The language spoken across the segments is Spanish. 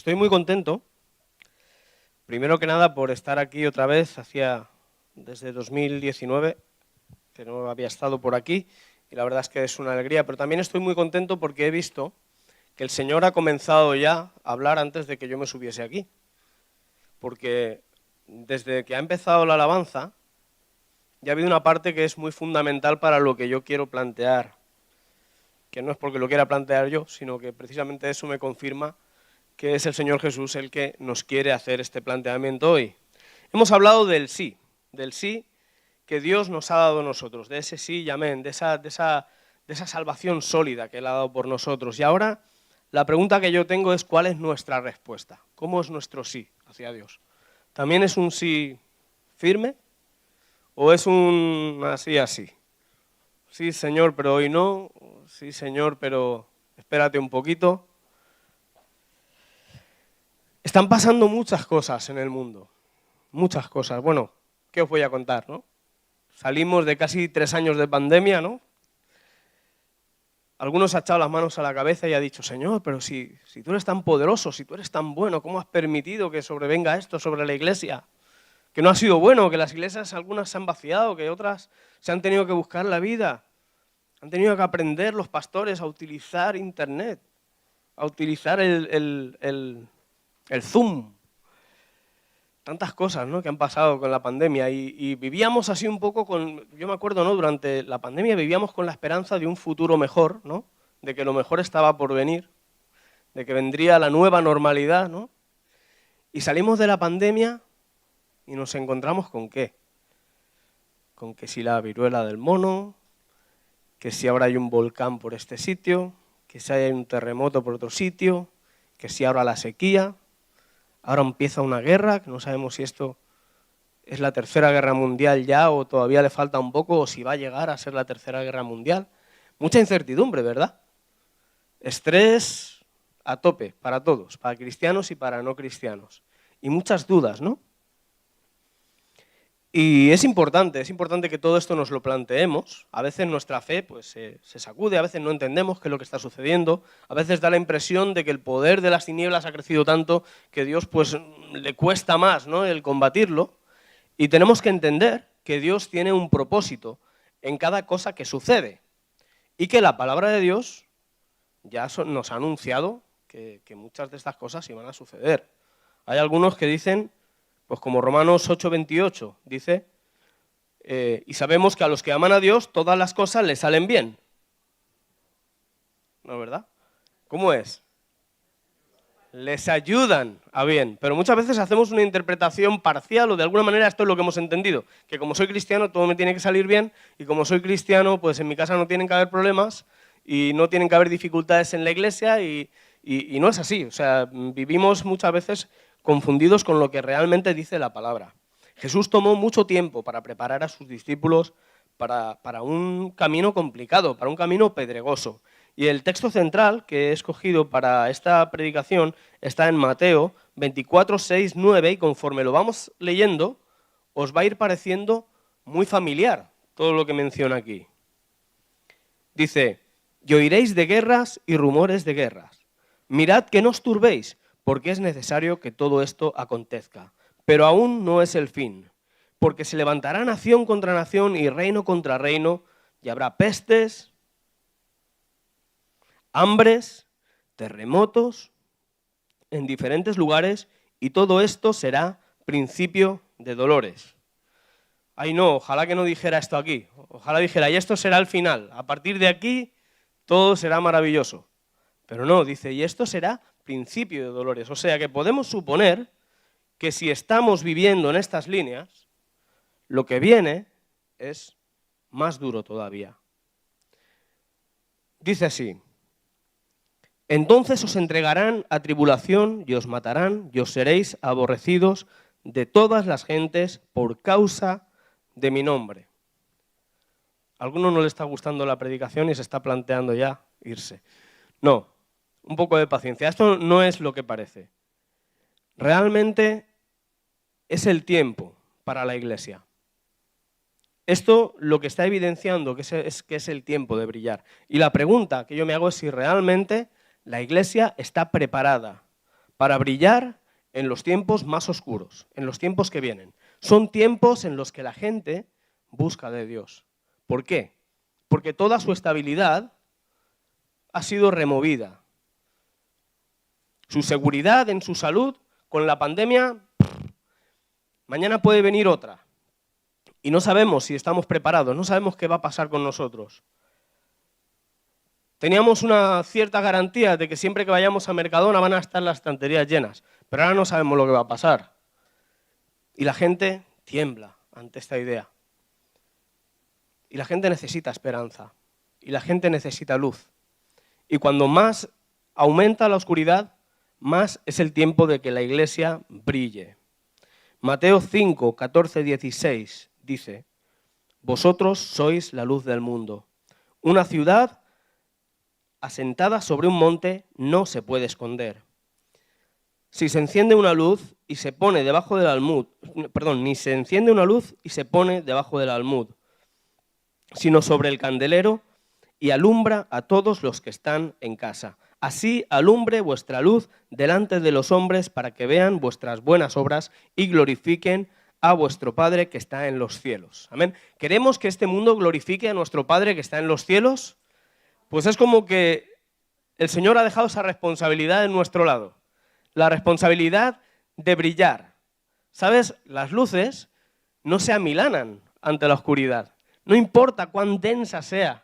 Estoy muy contento, primero que nada, por estar aquí otra vez, desde 2019, que no había estado por aquí, y la verdad es que es una alegría, pero también estoy muy contento porque he visto que el Señor ha comenzado ya a hablar antes de que yo me subiese aquí, porque desde que ha empezado la alabanza, ya ha habido una parte que es muy fundamental para lo que yo quiero plantear, que no es porque lo quiera plantear yo, sino que precisamente eso me confirma que es el Señor Jesús el que nos quiere hacer este planteamiento hoy. Hemos hablado del sí que Dios nos ha dado a nosotros, de ese sí y amén, de esa salvación sólida que Él ha dado por nosotros. Y ahora la pregunta que yo tengo es ¿cuál es nuestra respuesta? ¿Cómo es nuestro sí hacia Dios? ¿También es un sí firme o es un así? Sí, Señor, pero hoy no. Sí, Señor, pero espérate un poquito. Están pasando muchas cosas en el mundo, muchas cosas. Bueno, ¿qué os voy a contar, no? Salimos de casi 3 años de pandemia, ¿no? Algunos ha echado las manos a la cabeza y ha dicho, Señor, pero si tú eres tan poderoso, si tú eres tan bueno, ¿cómo has permitido que sobrevenga esto sobre la iglesia? Que no ha sido bueno, que las iglesias algunas se han vaciado, que otras se han tenido que buscar la vida. Han tenido que aprender los pastores a utilizar Internet, a utilizar el Zoom. Tantas cosas, ¿no?, que han pasado con la pandemia y vivíamos así un poco yo me acuerdo, ¿no?, durante la pandemia vivíamos con la esperanza de un futuro mejor, ¿no?, de que lo mejor estaba por venir, de que vendría la nueva normalidad, ¿no? Y salimos de la pandemia y nos encontramos ¿con qué? Con que si la viruela del mono, que si ahora hay un volcán por este sitio, que si hay un terremoto por otro sitio, que si ahora la sequía. Ahora empieza una guerra, que no sabemos si esto es la tercera guerra mundial ya o todavía le falta un poco, o si va a llegar a ser la tercera guerra mundial. Mucha incertidumbre, ¿verdad? Estrés a tope para todos, para cristianos y para no cristianos. Y muchas dudas, ¿no? Y es importante que todo esto nos lo planteemos. A veces nuestra fe pues, se sacude, a veces no entendemos qué es lo que está sucediendo, a veces da la impresión de que el poder de las tinieblas ha crecido tanto que Dios pues, le cuesta más, ¿no?, el combatirlo. Y tenemos que entender que Dios tiene un propósito en cada cosa que sucede y que la palabra de Dios ya nos ha anunciado que muchas de estas cosas iban a suceder. Hay algunos que dicen, pues como Romanos 8:28 dice, y sabemos que a los que aman a Dios todas las cosas les salen bien. ¿No es verdad? ¿Cómo es? Les ayudan a bien, pero muchas veces hacemos una interpretación parcial o de alguna manera esto es lo que hemos entendido, que como soy cristiano todo me tiene que salir bien y como soy cristiano pues en mi casa no tienen que haber problemas y no tienen que haber dificultades en la iglesia y no es así, o sea, vivimos muchas veces confundidos con lo que realmente dice la palabra. Jesús tomó mucho tiempo para preparar a sus discípulos para un camino complicado, para un camino pedregoso. Y el texto central que he escogido para esta predicación está en Mateo 24, 6, 9, y conforme lo vamos leyendo, os va a ir pareciendo muy familiar todo lo que menciona aquí. Dice, y oiréis de guerras y rumores de guerras. Mirad que no os turbéis, porque es necesario que todo esto acontezca. Pero aún no es el fin, porque se levantará nación contra nación y reino contra reino, y habrá pestes, hambres, terremotos en diferentes lugares, y todo esto será principio de dolores. Ay no, ojalá que no dijera esto aquí, ojalá dijera, y esto será el final, a partir de aquí todo será maravilloso. Pero no, dice, y esto será principio de dolores. O sea que podemos suponer que si estamos viviendo en estas líneas, lo que viene es más duro todavía. Dice así, entonces os entregarán a tribulación y os matarán y os seréis aborrecidos de todas las gentes por causa de mi nombre. A alguno no le está gustando la predicación y se está planteando ya irse. No, un poco de paciencia. Esto no es lo que parece. Realmente es el tiempo para la iglesia. Esto lo que está evidenciando que es el tiempo de brillar. Y la pregunta que yo me hago es si realmente la iglesia está preparada para brillar en los tiempos más oscuros, en los tiempos que vienen. Son tiempos en los que la gente busca de Dios. ¿Por qué? Porque toda su estabilidad ha sido removida. Su seguridad en su salud, con la pandemia, mañana puede venir otra. Y no sabemos si estamos preparados, no sabemos qué va a pasar con nosotros. Teníamos una cierta garantía de que siempre que vayamos a Mercadona van a estar las estanterías llenas, pero ahora no sabemos lo que va a pasar. Y la gente tiembla ante esta idea. Y la gente necesita esperanza. Y la gente necesita luz. Y cuando más aumenta la oscuridad, más es el tiempo de que la Iglesia brille. Mateo 5, 14, 16 dice: vosotros sois la luz del mundo. Una ciudad asentada sobre un monte no se puede esconder. Si se enciende una luz y se pone debajo del almud, ni se enciende una luz y se pone debajo del almud, sino sobre el candelero y alumbra a todos los que están en casa. Así alumbre vuestra luz delante de los hombres para que vean vuestras buenas obras y glorifiquen a vuestro Padre que está en los cielos. Amén. ¿Queremos que este mundo glorifique a nuestro Padre que está en los cielos? Pues es como que el Señor ha dejado esa responsabilidad en nuestro lado. La responsabilidad de brillar. ¿Sabes? Las luces no se amilanan ante la oscuridad. No importa cuán densa sea.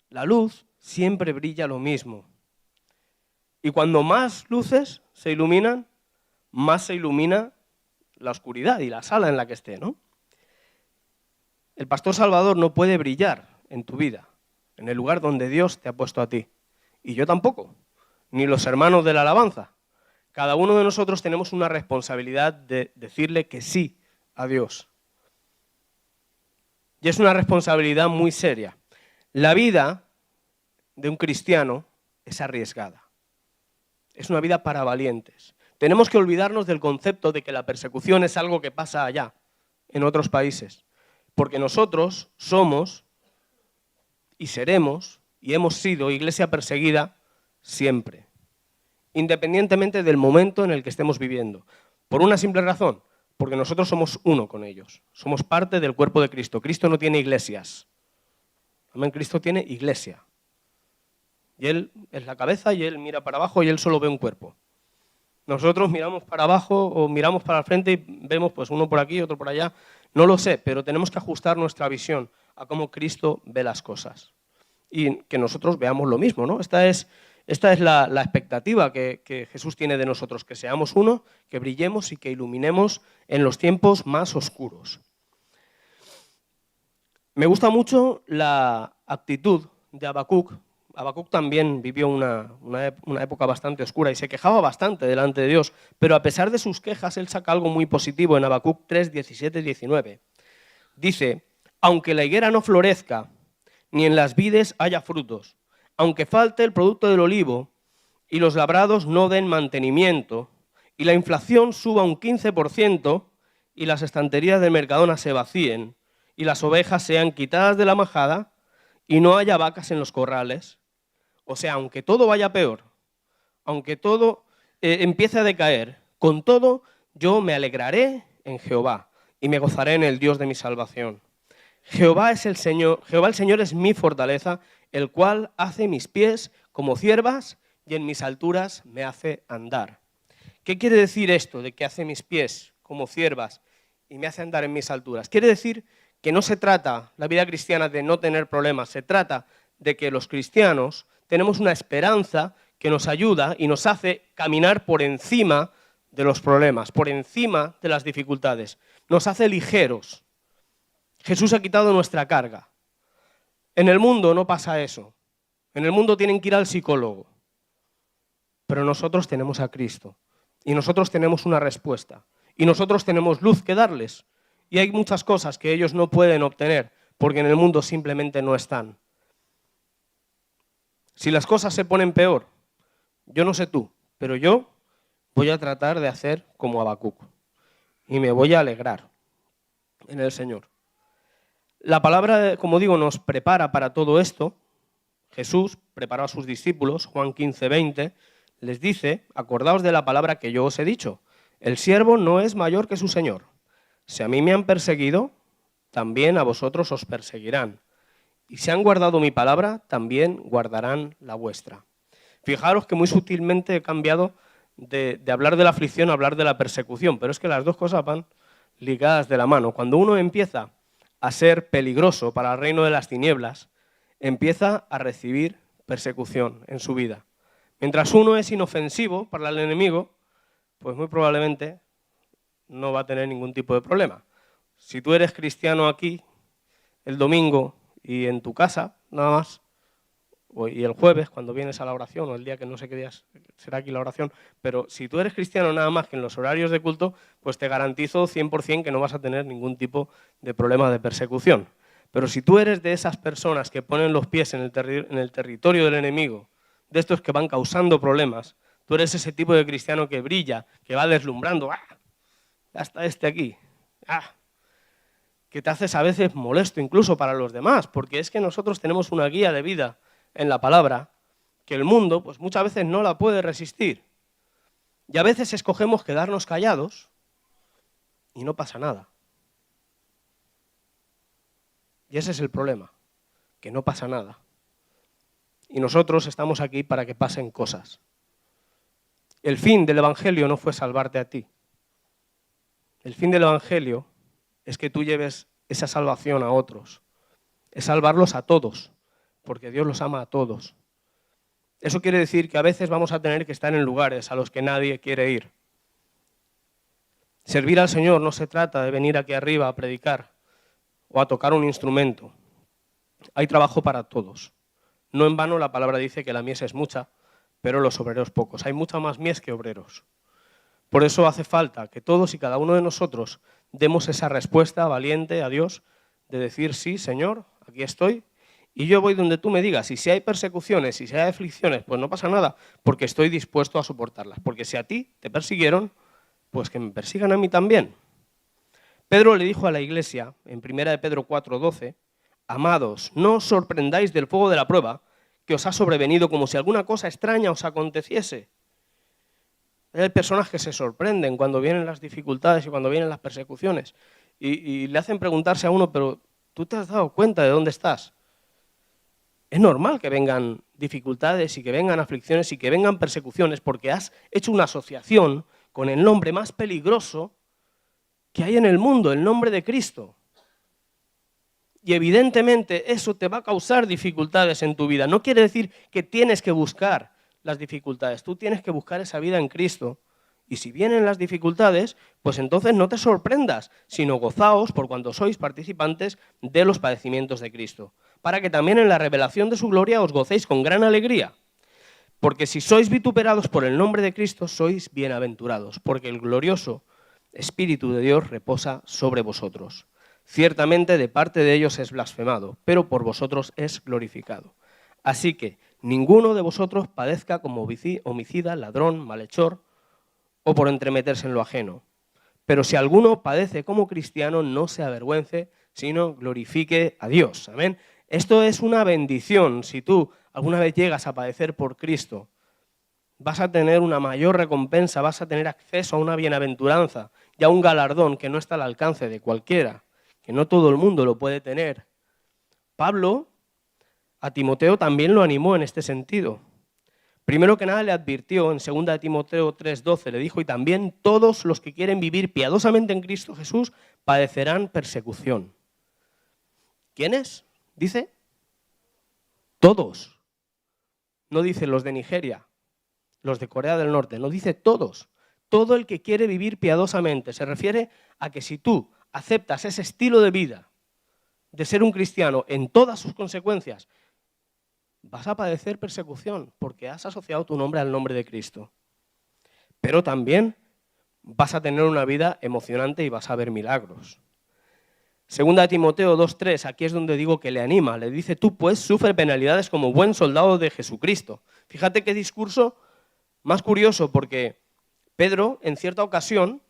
La luz siempre brilla lo mismo. Y cuando más luces se iluminan, más se ilumina la oscuridad y la sala en la que esté, ¿no? El pastor Salvador no puede brillar en tu vida, en el lugar donde Dios te ha puesto a ti. Y yo tampoco, ni los hermanos de la alabanza. Cada uno de nosotros tenemos una responsabilidad de decirle que sí a Dios. Y es una responsabilidad muy seria. La vida de un cristiano es arriesgada. Es una vida para valientes. Tenemos que olvidarnos del concepto de que la persecución es algo que pasa allá, en otros países. Porque nosotros somos y seremos y hemos sido iglesia perseguida siempre, independientemente del momento en el que estemos viviendo. Por una simple razón, porque nosotros somos uno con ellos. Somos parte del cuerpo de Cristo. Cristo no tiene iglesias. Amén. Cristo tiene iglesia. Y Él es la cabeza y Él mira para abajo y Él solo ve un cuerpo. Nosotros miramos para abajo o miramos para el frente y vemos pues uno por aquí, otro por allá. No lo sé, pero tenemos que ajustar nuestra visión a cómo Cristo ve las cosas. Y que nosotros veamos lo mismo, ¿no? Esta es la expectativa que Jesús tiene de nosotros, que seamos uno, que brillemos y que iluminemos en los tiempos más oscuros. Me gusta mucho la actitud de Habacuc. Habacuc también vivió una época bastante oscura y se quejaba bastante delante de Dios, pero a pesar de sus quejas, él saca algo muy positivo en Habacuc 3, 17 y 19. Dice: aunque la higuera no florezca, ni en las vides haya frutos, aunque falte el producto del olivo y los labrados no den mantenimiento, y la inflación suba un 15% y las estanterías del Mercadona se vacíen, y las ovejas sean quitadas de la majada y no haya vacas en los corrales. O sea, aunque todo vaya peor, aunque todo empiece a decaer, con todo yo me alegraré en Jehová y me gozaré en el Dios de mi salvación. Jehová el Señor es mi fortaleza, el cual hace mis pies como ciervas y en mis alturas me hace andar. ¿Qué quiere decir esto de que hace mis pies como ciervas y me hace andar en mis alturas? Quiere decir que no se trata, la vida cristiana, de no tener problemas, se trata de que los cristianos tenemos una esperanza que nos ayuda y nos hace caminar por encima de los problemas, por encima de las dificultades. Nos hace ligeros. Jesús ha quitado nuestra carga. En el mundo no pasa eso. En el mundo tienen que ir al psicólogo. Pero nosotros tenemos a Cristo. Y nosotros tenemos una respuesta. Y nosotros tenemos luz que darles. Y hay muchas cosas que ellos no pueden obtener porque en el mundo simplemente no están. Si las cosas se ponen peor, yo no sé tú, pero yo voy a tratar de hacer como Habacuc. Y me voy a alegrar en el Señor. La palabra, como digo, nos prepara para todo esto. Jesús preparó a sus discípulos, Juan 15, 20, les dice, acordaos de la palabra que yo os he dicho, el siervo no es mayor que su señor. Si a mí me han perseguido, también a vosotros os perseguirán. Y si han guardado mi palabra, también guardarán la vuestra. Fijaros que muy sutilmente he cambiado de hablar de la aflicción a hablar de la persecución, pero es que las dos cosas van ligadas de la mano. Cuando uno empieza a ser peligroso para el reino de las tinieblas, empieza a recibir persecución en su vida. Mientras uno es inofensivo para el enemigo, pues muy probablemente no va a tener ningún tipo de problema. Si tú eres cristiano aquí el domingo y en tu casa, nada más, y el jueves cuando vienes a la oración, o el día que no sé qué día será aquí la oración, pero si tú eres cristiano nada más que en los horarios de culto, pues te garantizo 100% que no vas a tener ningún tipo de problema de persecución. Pero si tú eres de esas personas que ponen los pies en el territorio del enemigo, de estos que van causando problemas, tú eres ese tipo de cristiano que brilla, que va deslumbrando, ¡ah! Ya está este aquí, ¡ah! Que te haces a veces molesto incluso para los demás, porque es que nosotros tenemos una guía de vida en la palabra que el mundo pues muchas veces no la puede resistir. Y a veces escogemos quedarnos callados y no pasa nada. Y ese es el problema, que no pasa nada. Y nosotros estamos aquí para que pasen cosas. El fin del Evangelio no fue salvarte a ti. El fin del Evangelio es que tú lleves esa salvación a otros. Es salvarlos a todos, porque Dios los ama a todos. Eso quiere decir que a veces vamos a tener que estar en lugares a los que nadie quiere ir. Servir al Señor no se trata de venir aquí arriba a predicar o a tocar un instrumento. Hay trabajo para todos. No en vano la palabra dice que la mies es mucha, pero los obreros pocos. Hay mucha más mies que obreros. Por eso hace falta que todos y cada uno de nosotros demos esa respuesta valiente a Dios de decir, sí, Señor, aquí estoy, y yo voy donde tú me digas. Y si hay persecuciones, y si hay aflicciones, pues no pasa nada, porque estoy dispuesto a soportarlas. Porque si a ti te persiguieron, pues que me persigan a mí también. Pedro le dijo a la iglesia, en 1 de Pedro 4:12, amados, no os sorprendáis del fuego de la prueba que os ha sobrevenido como si alguna cosa extraña os aconteciese. Hay personas que se sorprenden cuando vienen las dificultades y cuando vienen las persecuciones y le hacen preguntarse a uno, pero ¿tú te has dado cuenta de dónde estás? Es normal que vengan dificultades y que vengan aflicciones y que vengan persecuciones porque has hecho una asociación con el nombre más peligroso que hay en el mundo, el nombre de Cristo. Y evidentemente eso te va a causar dificultades en tu vida. No quiere decir que tienes que buscar las dificultades. Tú tienes que buscar esa vida en Cristo. Y si vienen las dificultades, pues entonces no te sorprendas, sino gozaos por cuanto sois participantes de los padecimientos de Cristo, para que también en la revelación de su gloria os gocéis con gran alegría. Porque si sois vituperados por el nombre de Cristo, sois bienaventurados, porque el glorioso Espíritu de Dios reposa sobre vosotros. Ciertamente de parte de ellos es blasfemado, pero por vosotros es glorificado. Así que ninguno de vosotros padezca como homicida, ladrón, malhechor o por entremeterse en lo ajeno. Pero si alguno padece como cristiano, no se avergüence, sino glorifique a Dios. Amén. Esto es una bendición. Si tú alguna vez llegas a padecer por Cristo, vas a tener una mayor recompensa, vas a tener acceso a una bienaventuranza y a un galardón que no está al alcance de cualquiera, que no todo el mundo lo puede tener. Pablo a Timoteo también lo animó en este sentido. Primero que nada le advirtió en 2 de Timoteo 3:12, le dijo, y también todos los que quieren vivir piadosamente en Cristo Jesús padecerán persecución. ¿Quiénes? Dice, todos. No dice los de Nigeria, los de Corea del Norte, no dice todos. Todo el que quiere vivir piadosamente. Se refiere a que si tú aceptas ese estilo de vida de ser un cristiano en todas sus consecuencias, vas a padecer persecución porque has asociado tu nombre al nombre de Cristo. Pero también vas a tener una vida emocionante y vas a ver milagros. 2 de Timoteo 2:3, aquí es donde digo que le anima, le dice, tú pues sufre penalidades como buen soldado de Jesucristo. Fíjate qué discurso más curioso, porque Pedro en cierta ocasión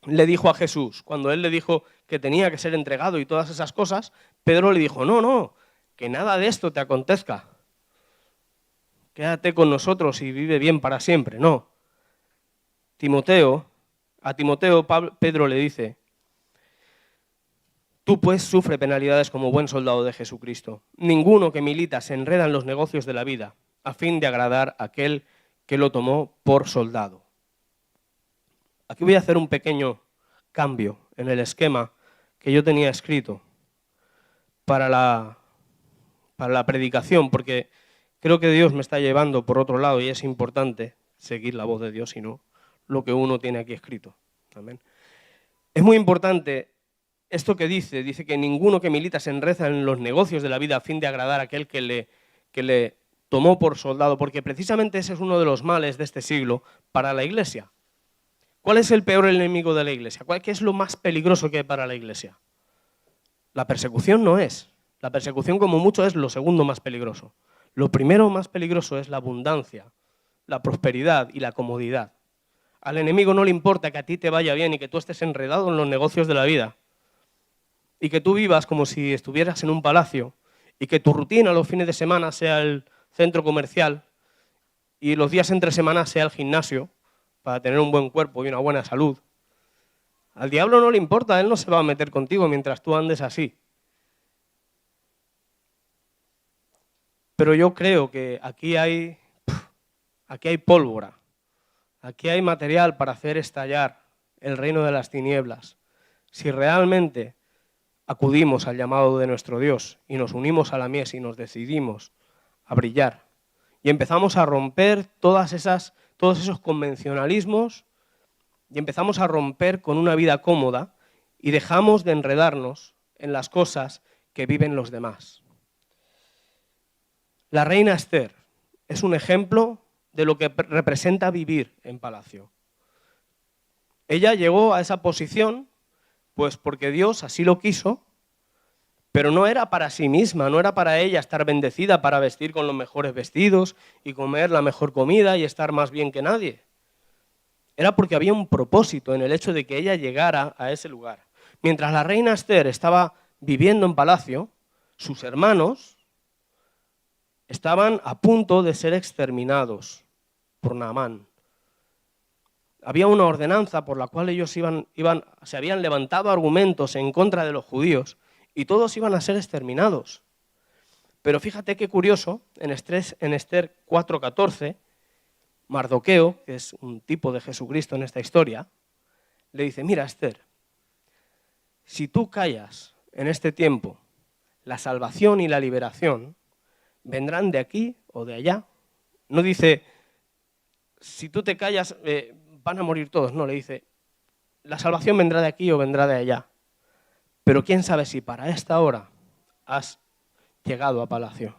le dijo a Jesús, cuando él le dijo que tenía que ser entregado y todas esas cosas, Pedro le dijo, no, que nada de esto te acontezca. quédate con nosotros y vive bien para siempre. No. A Timoteo Pedro le dice, tú pues sufre penalidades como buen soldado de Jesucristo. Ninguno que milita se enreda en los negocios de la vida a fin de agradar a aquel que lo tomó por soldado. Aquí voy a hacer un pequeño cambio en el esquema que yo tenía escrito para la predicación, porque creo que Dios me está llevando por otro lado y es importante seguir la voz de Dios y no lo que uno tiene aquí escrito. Amén. Es muy importante esto que dice que ninguno que milita se enreda en los negocios de la vida a fin de agradar a aquel que le tomó por soldado, porque precisamente ese es uno de los males de este siglo para la Iglesia. ¿Cuál es el peor enemigo de la Iglesia? ¿Qué es lo más peligroso que hay para la Iglesia? La persecución no es. La persecución como mucho es lo segundo más peligroso. Lo primero más peligroso es la abundancia, la prosperidad y la comodidad. Al enemigo no le importa que a ti te vaya bien y que tú estés enredado en los negocios de la vida y que tú vivas como si estuvieras en un palacio y que tu rutina los fines de semana sea el centro comercial y los días entre semana sea el gimnasio para tener un buen cuerpo y una buena salud. Al diablo no le importa, él no se va a meter contigo mientras tú andes así. Pero yo creo que aquí hay pólvora, aquí hay material para hacer estallar el reino de las tinieblas. Si realmente acudimos al llamado de nuestro Dios y nos unimos a la mies y nos decidimos a brillar y empezamos a romper todos esos convencionalismos y empezamos a romper con una vida cómoda y dejamos de enredarnos en las cosas que viven los demás. La reina Esther es un ejemplo de lo que representa vivir en palacio. Ella llegó a esa posición pues porque Dios así lo quiso, pero no era para sí misma, no era para ella estar bendecida para vestir con los mejores vestidos y comer la mejor comida y estar más bien que nadie. Era porque había un propósito en el hecho de que ella llegara a ese lugar. Mientras la reina Esther estaba viviendo en palacio, sus hermanos estaban a punto de ser exterminados por Naamán. Había una ordenanza por la cual ellos se habían levantado argumentos en contra de los judíos y todos iban a ser exterminados. Pero fíjate qué curioso, en Esther 4:14, Mardoqueo, que es un tipo de Jesucristo en esta historia, le dice, mira Esther, si tú callas en este tiempo, la salvación y la liberación vendrán de aquí o de allá. No dice, si tú te callas, van a morir todos. No, le dice, la salvación vendrá de aquí o vendrá de allá. Pero quién sabe si para esta hora has llegado a palacio.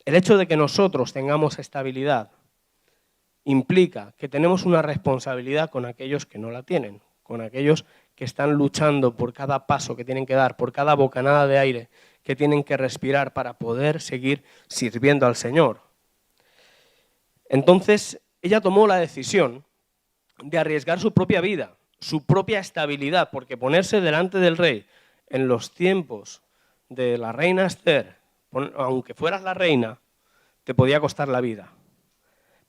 El hecho de que nosotros tengamos estabilidad implica que tenemos una responsabilidad con aquellos que no la tienen, con aquellos que están luchando por cada paso que tienen que dar, por cada bocanada de aire que tienen que respirar para poder seguir sirviendo al Señor. Entonces, ella tomó la decisión de arriesgar su propia vida, su propia estabilidad, porque ponerse delante del rey en los tiempos de la reina Esther, aunque fueras la reina, te podía costar la vida.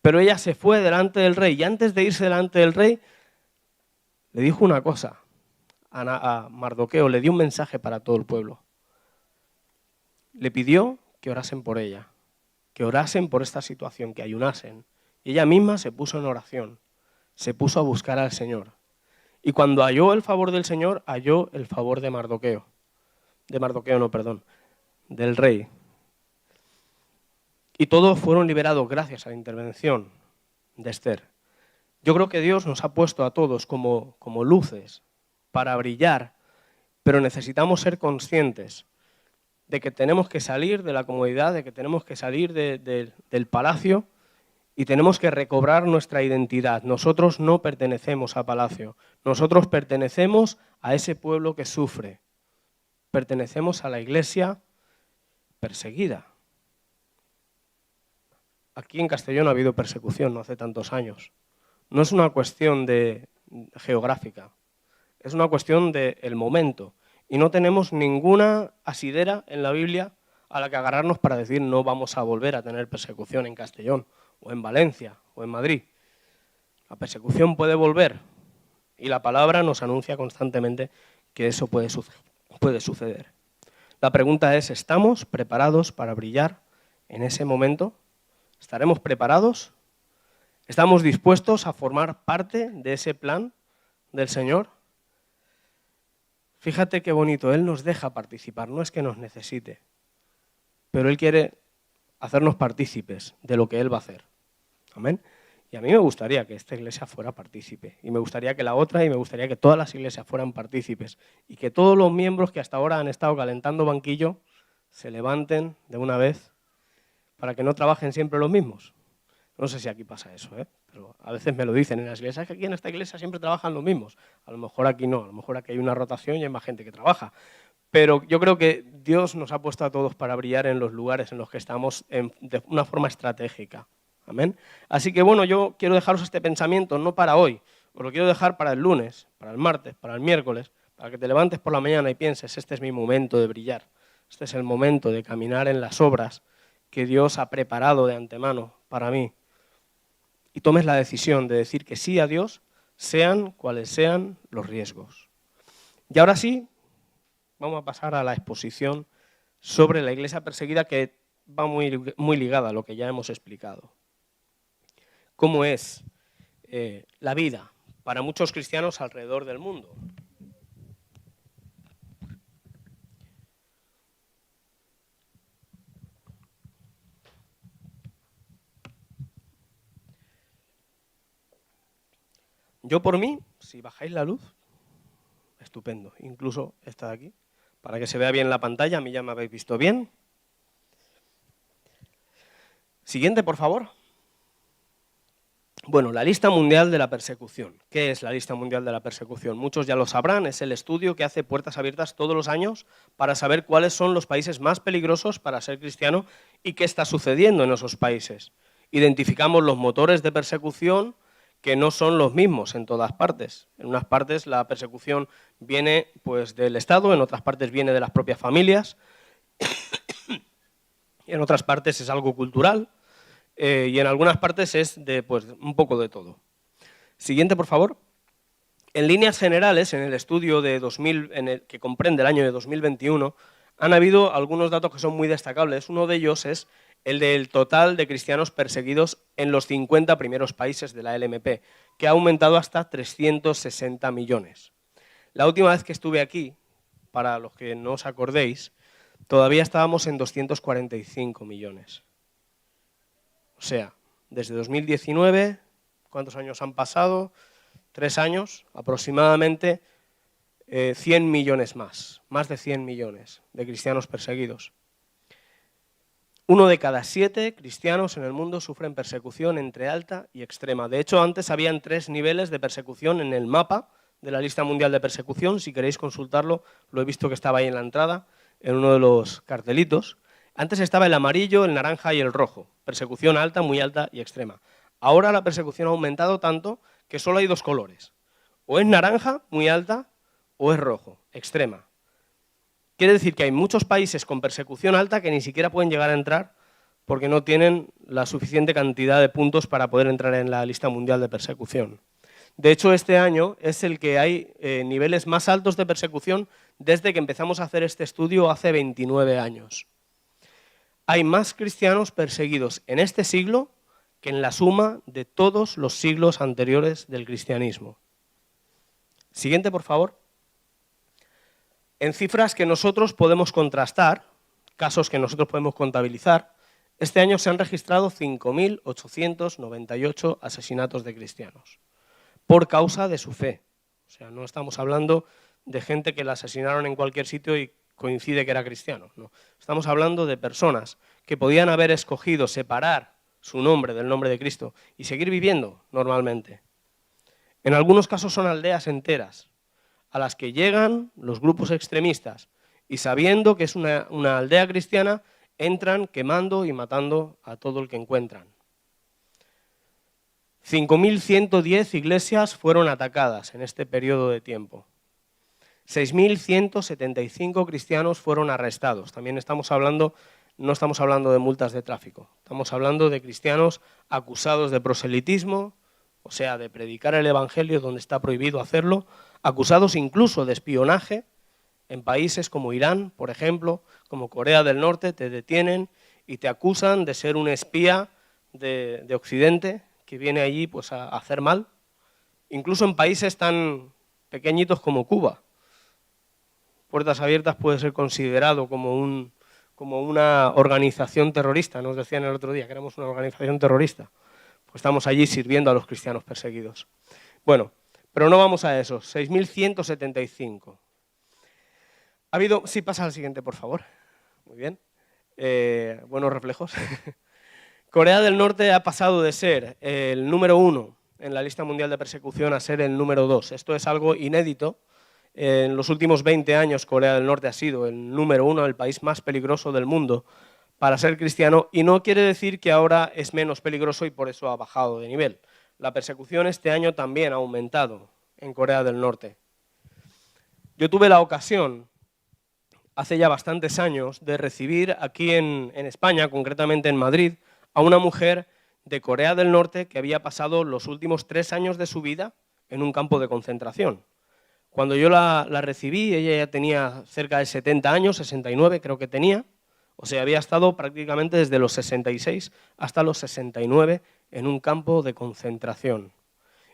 Pero ella se fue delante del rey y antes de irse delante del rey, le dijo una cosa a Mardoqueo, le dio un mensaje para todo el pueblo. Le pidió que orasen por ella, que orasen por esta situación, que ayunasen. Y ella misma se puso en oración, se puso a buscar al Señor. Y cuando halló el favor del Señor, halló el favor de Mardoqueo. Del rey. Y todos fueron liberados gracias a la intervención de Esther. Yo creo que Dios nos ha puesto a todos como luces para brillar, pero necesitamos ser conscientes de que tenemos que salir de la comodidad, de que tenemos que salir del palacio y tenemos que recobrar nuestra identidad. Nosotros no pertenecemos a palacio, nosotros pertenecemos a ese pueblo que sufre, pertenecemos a la iglesia perseguida. Aquí en Castellón ha habido persecución no hace tantos años. No es una cuestión geográfica, es una cuestión del momento. Y no tenemos ninguna asidera en la Biblia a la que agarrarnos para decir no vamos a volver a tener persecución en Castellón, o en Valencia, o en Madrid. La persecución puede volver y la palabra nos anuncia constantemente que eso puede suceder. La pregunta es, ¿estamos preparados para brillar en ese momento? ¿Estaremos preparados? ¿Estamos dispuestos a formar parte de ese plan del Señor? Fíjate qué bonito, Él nos deja participar, no es que nos necesite, pero Él quiere hacernos partícipes de lo que Él va a hacer. Amén. Y a mí me gustaría que esta iglesia fuera partícipe, y me gustaría que la otra, y me gustaría que todas las iglesias fueran partícipes, y que todos los miembros que hasta ahora han estado calentando banquillo se levanten de una vez para que no trabajen siempre los mismos. No sé si aquí pasa eso, pero a veces me lo dicen en las iglesias, es que aquí en esta iglesia siempre trabajan los mismos. A lo mejor aquí no, a lo mejor aquí hay una rotación y hay más gente que trabaja. Pero yo creo que Dios nos ha puesto a todos para brillar en los lugares en los que estamos de una forma estratégica. Amén. Así que bueno, yo quiero dejaros este pensamiento, no para hoy, os lo quiero dejar para el lunes, para el martes, para el miércoles, para que te levantes por la mañana y pienses, este es mi momento de brillar, este es el momento de caminar en las obras que Dios ha preparado de antemano para mí. Y tomes la decisión de decir que sí a Dios, sean cuales sean los riesgos. Y ahora sí, vamos a pasar a la exposición sobre la iglesia perseguida, que va muy ligada a lo que ya hemos explicado. ¿Cómo es la vida para muchos cristianos alrededor del mundo? Yo por mí, si bajáis la luz, estupendo. Incluso esta de aquí, para que se vea bien la pantalla, a mí ya me habéis visto bien. Siguiente, por favor. Bueno, la lista mundial de la persecución. ¿Qué es la lista mundial de la persecución? Muchos ya lo sabrán, es el estudio que hace Puertas Abiertas todos los años para saber cuáles son los países más peligrosos para ser cristiano y qué está sucediendo en esos países. Identificamos los motores de persecución que no son los mismos en todas partes. En unas partes la persecución viene pues, del Estado, en otras partes viene de las propias familias, y en otras partes es algo cultural, y en algunas partes es de pues, un poco de todo. Siguiente, por favor. En líneas generales, en el estudio de 2000, que comprende el año de 2021, han habido algunos datos que son muy destacables. Uno de ellos es el del total de cristianos perseguidos en los 50 primeros países de la LMP, que ha aumentado hasta 360 millones. La última vez que estuve aquí, para los que no os acordéis, todavía estábamos en 245 millones. O sea, desde 2019, ¿cuántos años han pasado? 3 años, aproximadamente 100 millones más de 100 millones de cristianos perseguidos. 1 de cada 7 cristianos en el mundo sufren persecución entre alta y extrema. De hecho, antes habían 3 niveles de persecución en el mapa de la lista mundial de persecución. Si queréis consultarlo, lo he visto que estaba ahí en la entrada, en uno de los cartelitos. Antes estaba el amarillo, el naranja y el rojo. Persecución alta, muy alta y extrema. Ahora la persecución ha aumentado tanto que solo hay 2 colores. O es naranja, muy alta, o es rojo, extrema. Quiere decir que hay muchos países con persecución alta que ni siquiera pueden llegar a entrar porque no tienen la suficiente cantidad de puntos para poder entrar en la lista mundial de persecución. De hecho, este año es el que hay niveles más altos de persecución desde que empezamos a hacer este estudio hace 29 años. Hay más cristianos perseguidos en este siglo que en la suma de todos los siglos anteriores del cristianismo. Siguiente, por favor. En cifras que nosotros podemos contrastar, casos que nosotros podemos contabilizar, este año se han registrado 5.898 asesinatos de cristianos por causa de su fe. O sea, no estamos hablando de gente que la asesinaron en cualquier sitio y coincide que era cristiano. No. Estamos hablando de personas que podían haber escogido separar su nombre del nombre de Cristo y seguir viviendo normalmente. En algunos casos son aldeas enteras a las que llegan los grupos extremistas y sabiendo que es una aldea cristiana, entran quemando y matando a todo el que encuentran. 5.110 iglesias fueron atacadas en este periodo de tiempo. 6.175 cristianos fueron arrestados. También estamos hablando no estamos hablando de multas de tráfico, estamos hablando de cristianos acusados de proselitismo, o sea, de predicar el evangelio donde está prohibido hacerlo, acusados incluso de espionaje en países como Irán, por ejemplo, como Corea del Norte, te detienen y te acusan de ser un espía de Occidente que viene allí pues, a hacer mal, incluso en países tan pequeñitos como Cuba. Puertas Abiertas puede ser considerado como una organización terrorista, nos decían el otro día que éramos una organización terrorista. Pues estamos allí sirviendo a los cristianos perseguidos. Bueno, pero no vamos a eso, 6.175. Ha habido... Sí, pasa al siguiente, por favor. Muy bien. Buenos reflejos. Corea del Norte ha pasado de ser el número 1 en la lista mundial de persecución a ser el número 2. Esto es algo inédito. En los últimos 20 años Corea del Norte ha sido el número 1, el país más peligroso del mundo para ser cristiano, y no quiere decir que ahora es menos peligroso y por eso ha bajado de nivel. La persecución este año también ha aumentado en Corea del Norte. Yo tuve la ocasión, hace ya bastantes años, de recibir aquí en España, concretamente en Madrid, a una mujer de Corea del Norte que había pasado los últimos 3 años de su vida en un campo de concentración. Cuando yo la recibí, ella ya tenía cerca de 70 años, 69 creo que tenía, o sea, había estado prácticamente desde los 66 hasta los 69 en un campo de concentración.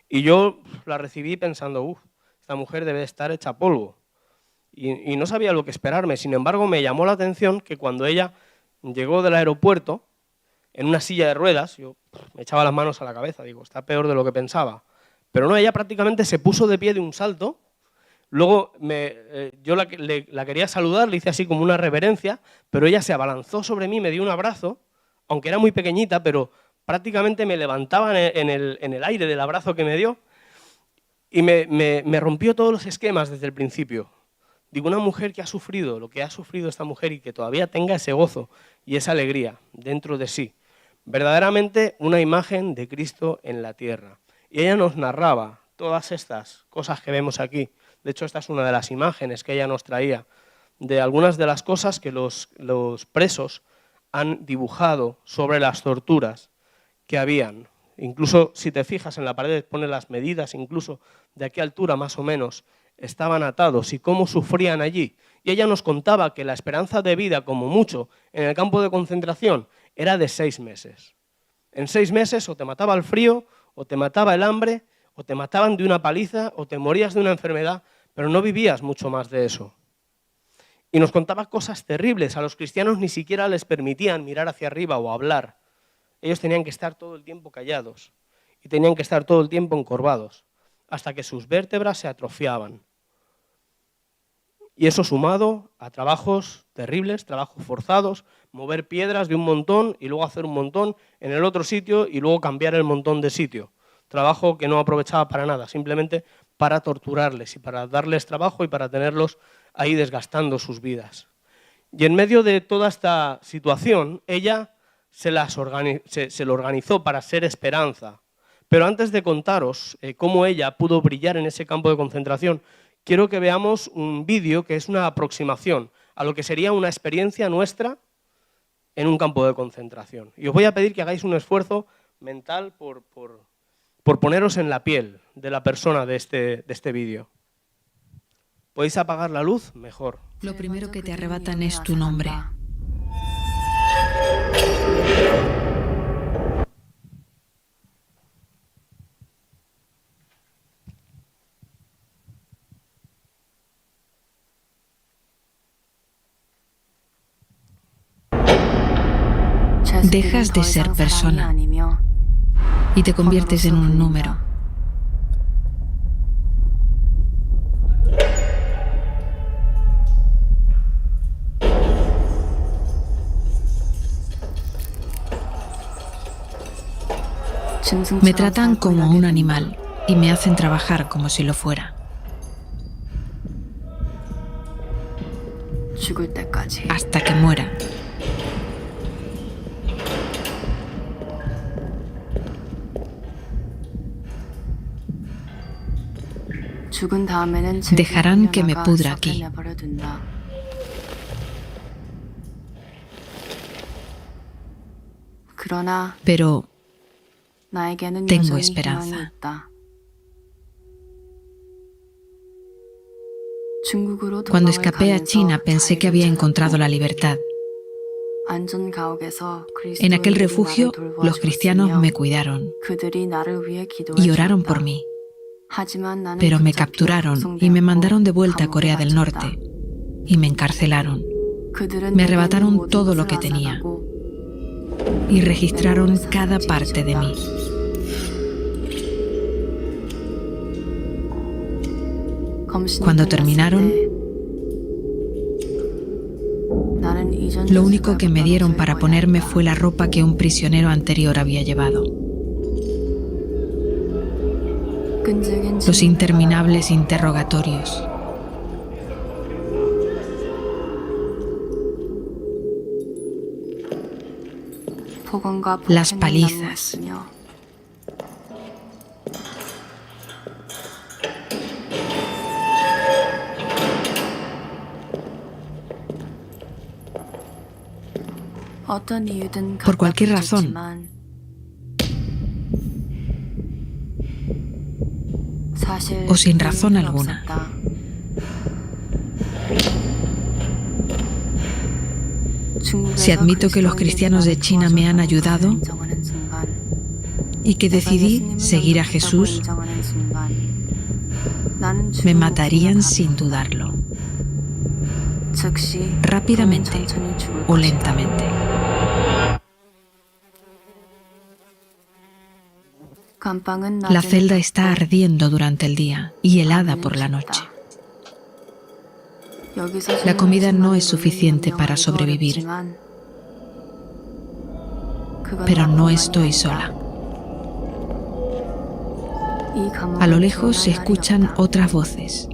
Y yo la recibí pensando, esta mujer debe estar hecha polvo. Y no sabía lo que esperarme. Sin embargo, me llamó la atención que cuando ella llegó del aeropuerto, en una silla de ruedas, yo me echaba las manos a la cabeza, digo, está peor de lo que pensaba. Pero no, ella prácticamente se puso de pie de un salto. Luego yo la quería saludar, le hice así como una reverencia, pero ella se abalanzó sobre mí, me dio un abrazo, aunque era muy pequeñita, pero prácticamente me levantaba en el aire del abrazo que me dio y me rompió todos los esquemas desde el principio. Digo, una mujer que ha sufrido lo que ha sufrido esta mujer y que todavía tenga ese gozo y esa alegría dentro de sí. Verdaderamente una imagen de Cristo en la tierra. Y ella nos narraba todas estas cosas que vemos aquí. De hecho, esta es una de las imágenes que ella nos traía, de algunas de las cosas que los presos han dibujado sobre las torturas que habían. Incluso si te fijas en la pared, pone las medidas, incluso de a qué altura más o menos estaban atados y cómo sufrían allí. Y ella nos contaba que la esperanza de vida, como mucho, en el campo de concentración, era de 6 meses. En 6 meses o te mataba el frío, o te mataba el hambre, o te mataban de una paliza, o te morías de una enfermedad, pero no vivías mucho más de eso. Y nos contaba cosas terribles. A los cristianos ni siquiera les permitían mirar hacia arriba o hablar. Ellos tenían que estar todo el tiempo callados y tenían que estar todo el tiempo encorvados, hasta que sus vértebras se atrofiaban. Y eso sumado a trabajos terribles, trabajos forzados, mover piedras de un montón y luego hacer un montón en el otro sitio y luego cambiar el montón de sitio. Trabajo que no aprovechaba para nada, simplemente para torturarles y para darles trabajo y para tenerlos ahí desgastando sus vidas. Y en medio de toda esta situación, ella se lo organizó para ser esperanza. Pero antes de contaros cómo ella pudo brillar en ese campo de concentración, quiero que veamos un vídeo que es una aproximación a lo que sería una experiencia nuestra en un campo de concentración. Y os voy a pedir que hagáis un esfuerzo mental por poneros en la piel de la persona de este vídeo. ¿Podéis apagar la luz? Mejor. Lo primero que te arrebatan es tu nombre. Dejas de ser persona y te conviertes en un número. Me tratan como un animal y me hacen trabajar como si lo fuera. Hasta que muera. Dejarán que me pudra aquí. Pero tengo esperanza. Cuando escapé a China pensé que había encontrado la libertad. En aquel refugio los cristianos me cuidaron y oraron por mí. Pero me capturaron y me mandaron de vuelta a Corea del Norte y me encarcelaron. Me arrebataron todo lo que tenía y registraron cada parte de mí. Cuando terminaron, lo único que me dieron para ponerme fue la ropa que un prisionero anterior había llevado. Los interminables interrogatorios. Las palizas. Por cualquier razón. O sin razón alguna. Si admito que los cristianos de China me han ayudado y que decidí seguir a Jesús, me matarían sin dudarlo. Rápidamente o lentamente. La celda está ardiendo durante el día y helada por la noche. La comida no es suficiente para sobrevivir, pero no estoy sola. A lo lejos se escuchan otras voces.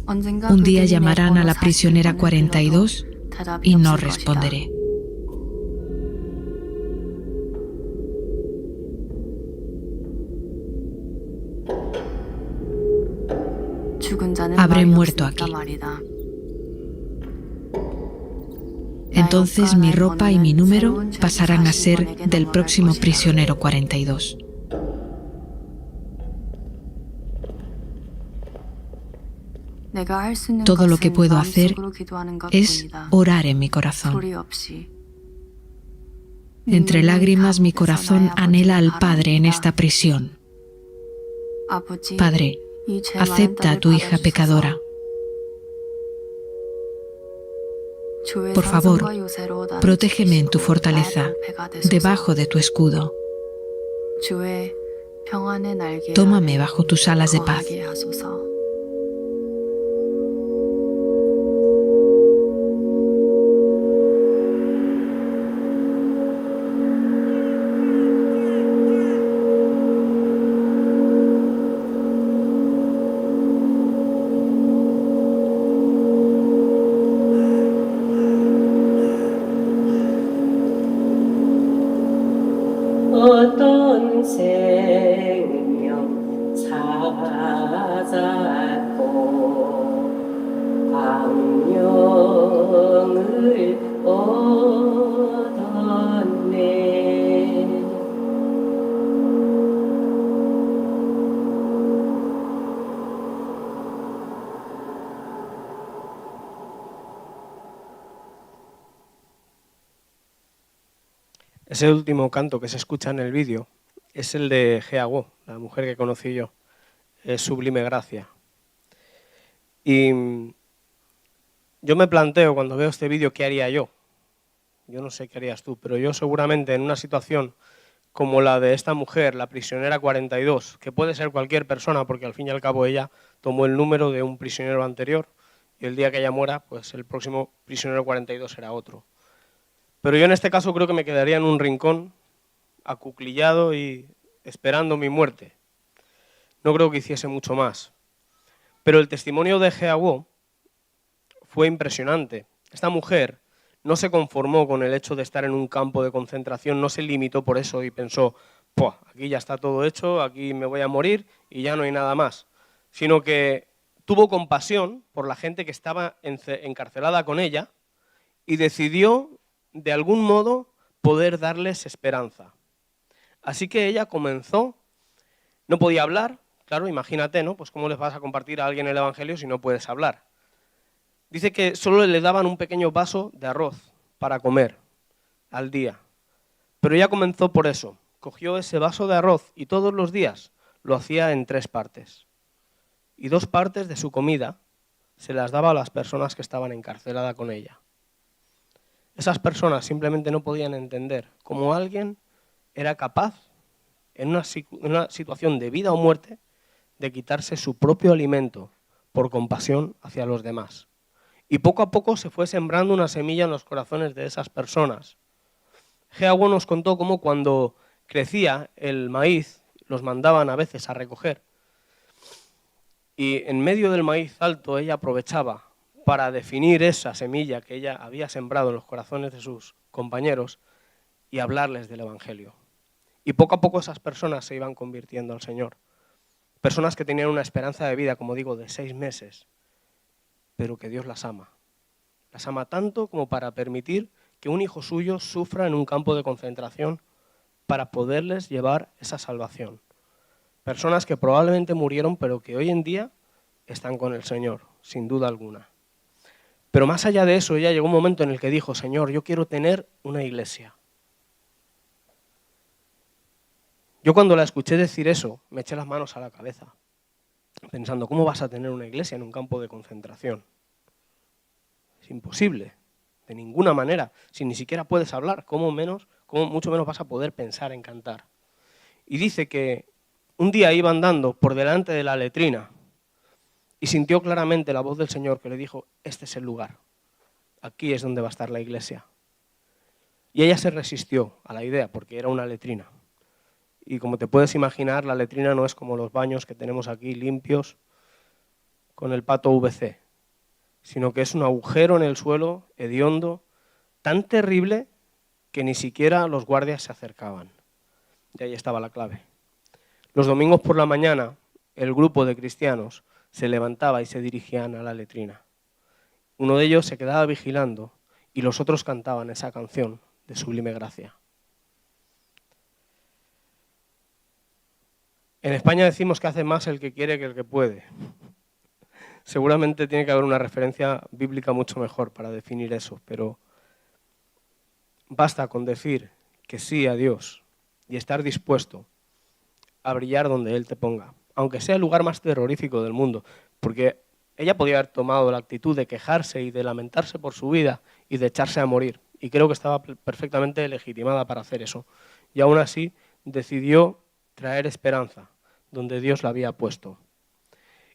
Un día llamarán a la prisionera 42 y no responderé. Habré muerto aquí. Entonces mi ropa y mi número pasarán a ser del próximo prisionero 42. Todo lo que puedo hacer es orar en mi corazón. Entre lágrimas mi corazón anhela al Padre en esta prisión. Padre, acepta a tu hija pecadora. Por favor, protégeme en tu fortaleza, debajo de tu escudo. Tómame bajo tus alas de paz. 어떤 생명 찾았고 광명을 얻었네. Ese último canto que se escucha en el vídeo es el de Gea Guo, la mujer que conocí yo. Es Sublime Gracia. Y yo me planteo cuando veo este vídeo qué haría yo. Yo no sé qué harías tú, pero yo seguramente en una situación como la de esta mujer, la prisionera 42, que puede ser cualquier persona porque al fin y al cabo ella tomó el número de un prisionero anterior y el día que ella muera, pues el próximo prisionero 42 será otro. Pero yo en este caso creo que me quedaría en un rincón, acuclillado y esperando mi muerte. No creo que hiciese mucho más. Pero el testimonio de Gea Guo fue impresionante. Esta mujer no se conformó con el hecho de estar en un campo de concentración, no se limitó por eso y pensó, "Puah, aquí ya está todo hecho, aquí me voy a morir y ya no hay nada más", sino que tuvo compasión por la gente que estaba encarcelada con ella y decidió de algún modo poder darles esperanza. Así que ella comenzó, no podía hablar, claro, imagínate, ¿no? Pues cómo les vas a compartir a alguien el Evangelio si no puedes hablar. Dice que solo le daban un pequeño vaso de arroz para comer al día. Pero ella comenzó por eso. Cogió ese vaso de arroz y todos los días lo hacía en 3 partes. Y 2 partes de su comida se las daba a las personas que estaban encarceladas con ella. Esas personas simplemente no podían entender cómo alguien era capaz, en una situación de vida o muerte, de quitarse su propio alimento por compasión hacia los demás. Y poco a poco se fue sembrando una semilla en los corazones de esas personas. Geawo nos contó cómo cuando crecía el maíz, los mandaban a veces a recoger, y en medio del maíz alto ella aprovechaba para definir esa semilla que ella había sembrado en los corazones de sus compañeros y hablarles del Evangelio. Y poco a poco esas personas se iban convirtiendo al Señor. Personas que tenían una esperanza de vida, como digo, de 6 meses, pero que Dios las ama. Las ama tanto como para permitir que un hijo suyo sufra en un campo de concentración para poderles llevar esa salvación. Personas que probablemente murieron, pero que hoy en día están con el Señor, sin duda alguna. Pero más allá de eso, ella llegó un momento en el que dijo, Señor, yo quiero tener una iglesia. Yo cuando la escuché decir eso, me eché las manos a la cabeza, pensando, ¿cómo vas a tener una iglesia en un campo de concentración? Es imposible, de ninguna manera. Si ni siquiera puedes hablar, ¿cómo mucho menos vas a poder pensar en cantar? Y dice que un día iba andando por delante de la letrina y sintió claramente la voz del Señor que le dijo, este es el lugar, aquí es donde va a estar la iglesia. Y ella se resistió a la idea porque era una letrina. Y como te puedes imaginar, la letrina no es como los baños que tenemos aquí limpios con el pato VC, sino que es un agujero en el suelo, hediondo, tan terrible que ni siquiera los guardias se acercaban. Y ahí estaba la clave. Los domingos por la mañana, el grupo de cristianos se levantaba y se dirigían a la letrina. Uno de ellos se quedaba vigilando y los otros cantaban esa canción de Sublime Gracia. En España decimos que hace más el que quiere que el que puede. Seguramente tiene que haber una referencia bíblica mucho mejor para definir eso, pero basta con decir que sí a Dios y estar dispuesto a brillar donde Él te ponga, aunque sea el lugar más terrorífico del mundo, porque ella podía haber tomado la actitud de quejarse y de lamentarse por su vida y de echarse a morir, y creo que estaba perfectamente legitimada para hacer eso, y aún así decidió traer esperanza donde Dios la había puesto.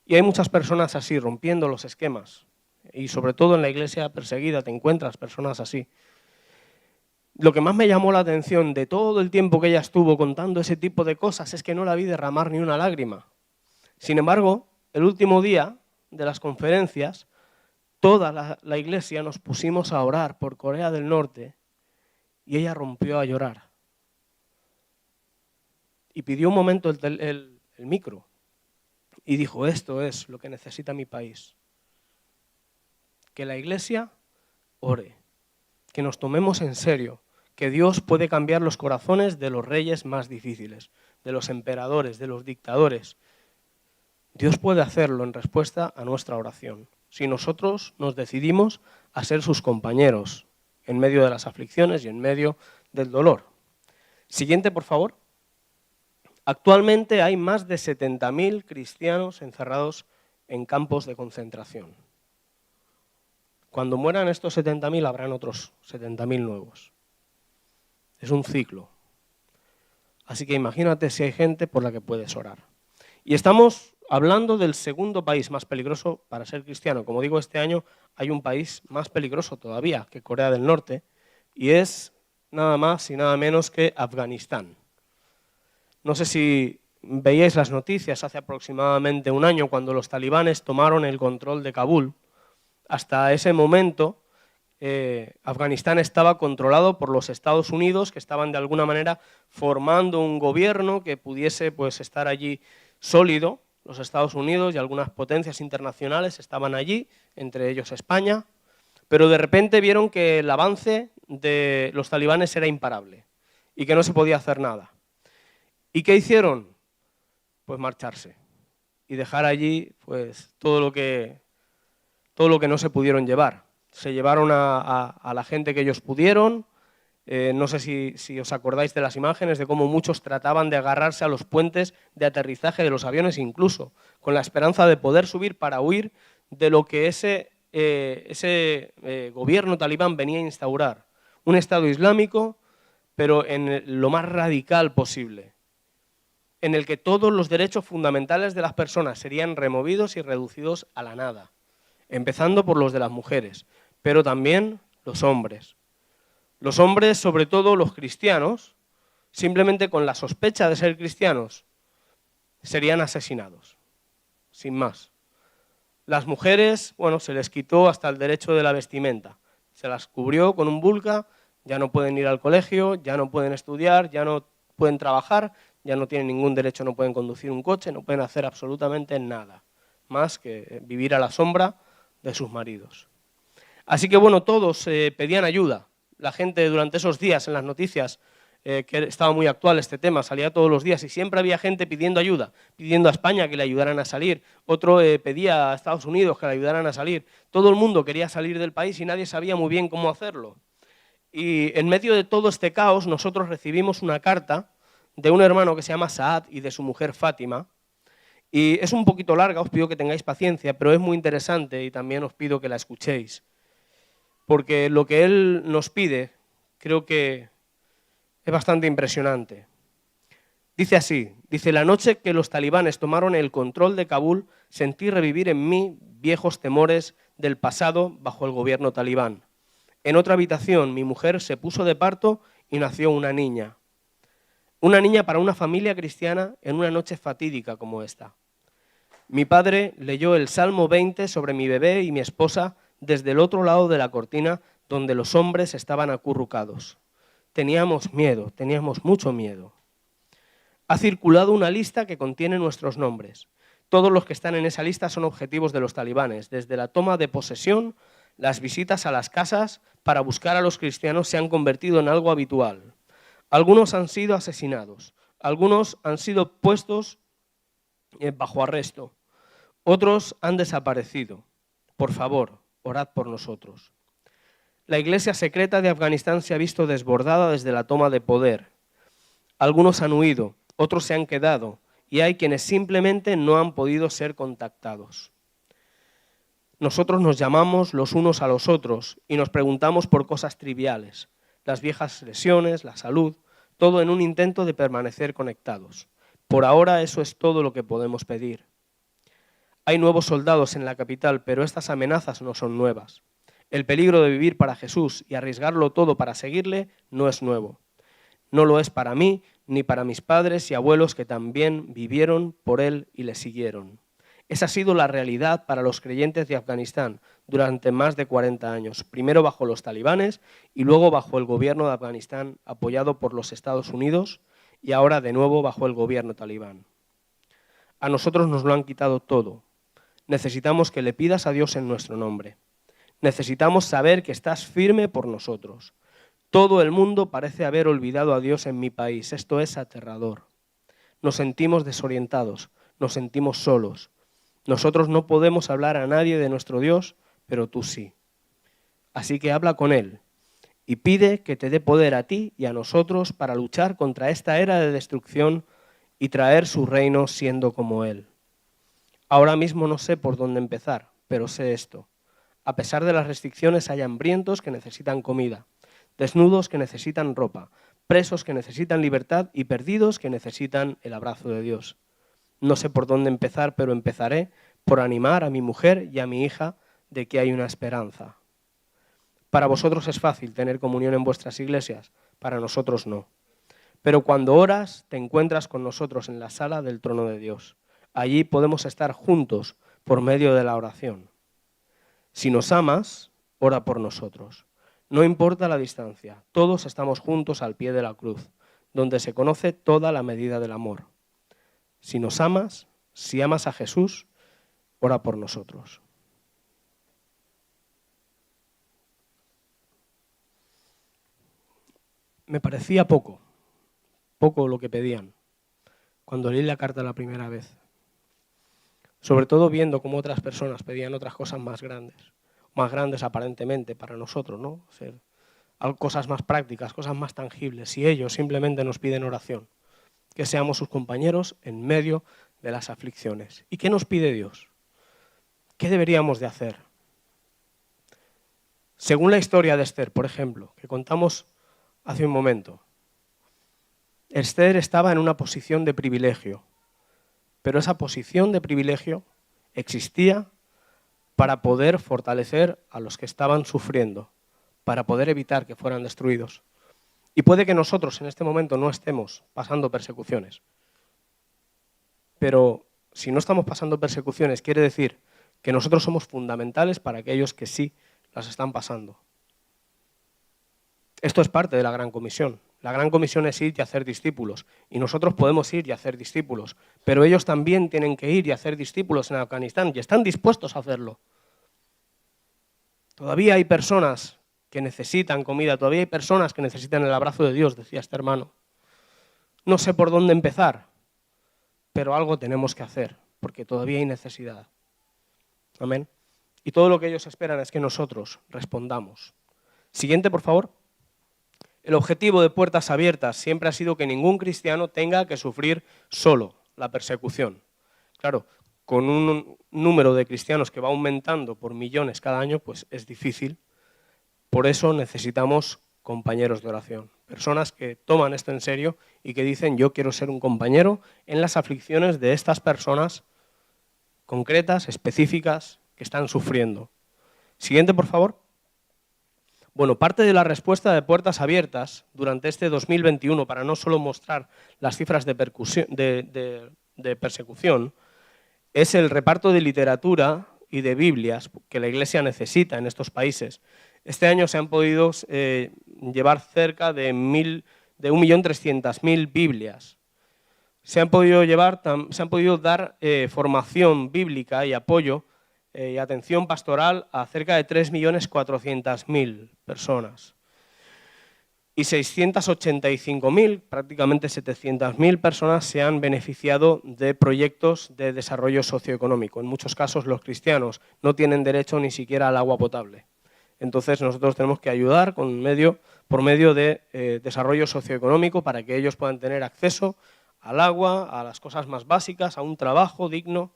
Y hay muchas personas así, rompiendo los esquemas, y sobre todo en la iglesia perseguida te encuentras personas así. Lo que más me llamó la atención de todo el tiempo que ella estuvo contando ese tipo de cosas es que no la vi derramar ni una lágrima. Sin embargo, el último día de las conferencias, toda la iglesia nos pusimos a orar por Corea del Norte y ella rompió a llorar. Y pidió un momento el micro y dijo, esto es lo que necesita mi país. Que la iglesia ore, que nos tomemos en serio, que Dios puede cambiar los corazones de los reyes más difíciles, de los emperadores, de los dictadores. Dios puede hacerlo en respuesta a nuestra oración, si nosotros nos decidimos a ser sus compañeros en medio de las aflicciones y en medio del dolor. Siguiente, por favor. Actualmente hay más de 70.000 cristianos encerrados en campos de concentración. Cuando mueran estos 70.000 habrán otros 70.000 nuevos. Es un ciclo. Así que imagínate si hay gente por la que puedes orar. Y estamos hablando del segundo país más peligroso para ser cristiano. Como digo, este año hay un país más peligroso todavía que Corea del Norte y es nada más y nada menos que Afganistán. No sé si veíais las noticias hace aproximadamente un año cuando los talibanes tomaron el control de Kabul. Hasta ese momento, Afganistán estaba controlado por los Estados Unidos, que estaban de alguna manera formando un gobierno que pudiese pues, estar allí sólido. Los Estados Unidos y algunas potencias internacionales estaban allí, entre ellos España, pero de repente vieron que el avance de los talibanes era imparable y que no se podía hacer nada. ¿Y qué hicieron? Pues marcharse y dejar allí pues todo lo que no se pudieron llevar. Se llevaron a la gente que ellos pudieron. No sé si os acordáis de las imágenes de cómo muchos trataban de agarrarse a los puentes de aterrizaje de los aviones, incluso con la esperanza de poder subir para huir de lo que ese gobierno talibán venía a instaurar. Un Estado islámico, pero en lo más radical posible, en el que todos los derechos fundamentales de las personas serían removidos y reducidos a la nada, empezando por los de las mujeres, pero también los hombres. Los hombres, sobre todo los cristianos, simplemente con la sospecha de ser cristianos, serían asesinados, sin más. Las mujeres, bueno, se les quitó hasta el derecho de la vestimenta. Se las cubrió con un burka, ya no pueden ir al colegio, ya no pueden estudiar, ya no pueden trabajar, ya no tienen ningún derecho, no pueden conducir un coche, no pueden hacer absolutamente nada, más que vivir a la sombra de sus maridos. Así que, bueno, todos pedían ayuda. La gente durante esos días en las noticias, que estaba muy actual este tema, salía todos los días y siempre había gente pidiendo ayuda, pidiendo a España que le ayudaran a salir, otro pedía a Estados Unidos que le ayudaran a salir. Todo el mundo quería salir del país y nadie sabía muy bien cómo hacerlo. Y en medio de todo este caos nosotros recibimos una carta de un hermano que se llama Saad y de su mujer Fátima. Y es un poquito larga, os pido que tengáis paciencia, pero es muy interesante y también os pido que la escuchéis. Porque lo que él nos pide creo que es bastante impresionante. Dice así, dice: la noche que los talibanes tomaron el control de Kabul, sentí revivir en mí viejos temores del pasado bajo el gobierno talibán. En otra habitación mi mujer se puso de parto y nació una niña. Una niña para una familia cristiana en una noche fatídica como esta. Mi padre leyó el Salmo 20 sobre mi bebé y mi esposa desde el otro lado de la cortina donde los hombres estaban acurrucados. Teníamos miedo, teníamos mucho miedo. Ha circulado una lista que contiene nuestros nombres. Todos los que están en esa lista son objetivos de los talibanes. Desde la toma de posesión, las visitas a las casas para buscar a los cristianos se han convertido en algo habitual. Algunos han sido asesinados, algunos han sido puestos bajo arresto, otros han desaparecido. Por favor, orad por nosotros. La iglesia secreta de Afganistán se ha visto desbordada desde la toma de poder. Algunos han huido, otros se han quedado y hay quienes simplemente no han podido ser contactados. Nosotros nos llamamos los unos a los otros y nos preguntamos por cosas triviales, las viejas lesiones, la salud, todo en un intento de permanecer conectados. Por ahora eso es todo lo que podemos pedir. Hay nuevos soldados en la capital, pero estas amenazas no son nuevas. El peligro de vivir para Jesús y arriesgarlo todo para seguirle no es nuevo. No lo es para mí ni para mis padres y abuelos que también vivieron por él y le siguieron. Esa ha sido la realidad para los creyentes de Afganistán durante más de 40 años, primero bajo los talibanes y luego bajo el gobierno de Afganistán apoyado por los Estados Unidos y ahora de nuevo bajo el gobierno talibán. A nosotros nos lo han quitado todo. Necesitamos que le pidas a Dios en nuestro nombre. Necesitamos saber que estás firme por nosotros. Todo el mundo parece haber olvidado a Dios en mi país. Esto es aterrador. Nos sentimos desorientados, nos sentimos solos. Nosotros no podemos hablar a nadie de nuestro Dios, pero tú sí. Así que habla con Él y pide que te dé poder a ti y a nosotros para luchar contra esta era de destrucción y traer su reino siendo como Él. Ahora mismo no sé por dónde empezar, pero sé esto. A pesar de las restricciones hay hambrientos que necesitan comida, desnudos que necesitan ropa, presos que necesitan libertad y perdidos que necesitan el abrazo de Dios. No sé por dónde empezar, pero empezaré por animar a mi mujer y a mi hija de que hay una esperanza. Para vosotros es fácil tener comunión en vuestras iglesias, para nosotros no. Pero cuando oras, te encuentras con nosotros en la sala del trono de Dios. Allí podemos estar juntos por medio de la oración. Si nos amas, ora por nosotros. No importa la distancia, todos estamos juntos al pie de la cruz, donde se conoce toda la medida del amor. Si nos amas, si amas a Jesús, ora por nosotros. me parecía poco lo que pedían cuando leí la carta la primera vez. Sobre todo viendo cómo otras personas pedían otras cosas más grandes aparentemente para nosotros, ¿no? Cosas más prácticas, cosas más tangibles, y ellos simplemente nos piden oración, que seamos sus compañeros en medio de las aflicciones. ¿Y qué nos pide Dios? ¿Qué deberíamos de hacer? Según la historia de Esther, por ejemplo, que contamos hace un momento, Esther estaba en una posición de privilegio, pero esa posición de privilegio existía para poder fortalecer a los que estaban sufriendo, para poder evitar que fueran destruidos. Y puede que nosotros en este momento no estemos pasando persecuciones, pero si no estamos pasando persecuciones, quiere decir que nosotros somos fundamentales para aquellos que sí las están pasando. Esto es parte de la Gran Comisión. La Gran Comisión es ir y hacer discípulos, y nosotros podemos ir y hacer discípulos, pero ellos también tienen que ir y hacer discípulos en Afganistán, y están dispuestos a hacerlo. Todavía hay personas que necesitan comida, todavía hay personas que necesitan el abrazo de Dios, decía este hermano. No sé por dónde empezar, pero algo tenemos que hacer, porque todavía hay necesidad. Amén. Y todo lo que ellos esperan es que nosotros respondamos. Siguiente, por favor. El objetivo de Puertas Abiertas siempre ha sido que ningún cristiano tenga que sufrir solo la persecución. Claro, con un número de cristianos que va aumentando por millones cada año, pues es difícil. Por eso necesitamos compañeros de oración, personas que toman esto en serio y que dicen: yo quiero ser un compañero en las aflicciones de estas personas concretas, específicas, que están sufriendo. Siguiente, por favor. Bueno, parte de la respuesta de Puertas Abiertas durante este 2021, para no solo mostrar las cifras de persecución, es el reparto de literatura y de Biblias que la Iglesia necesita en estos países. Este año se han podido llevar cerca de 1.300.000 Biblias. Se han podido dar formación bíblica y apoyo y atención pastoral a cerca de 3.400.000 personas. Y 685.000, prácticamente 700.000 personas se han beneficiado de proyectos de desarrollo socioeconómico. En muchos casos los cristianos no tienen derecho ni siquiera al agua potable. Entonces nosotros tenemos que ayudar por medio de desarrollo socioeconómico para que ellos puedan tener acceso al agua, a las cosas más básicas, a un trabajo digno.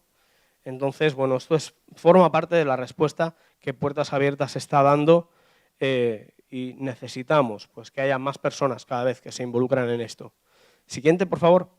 Entonces, bueno, esto forma parte de la respuesta que Puertas Abiertas está dando y necesitamos pues, que haya más personas cada vez que se involucran en esto. Siguiente, por favor.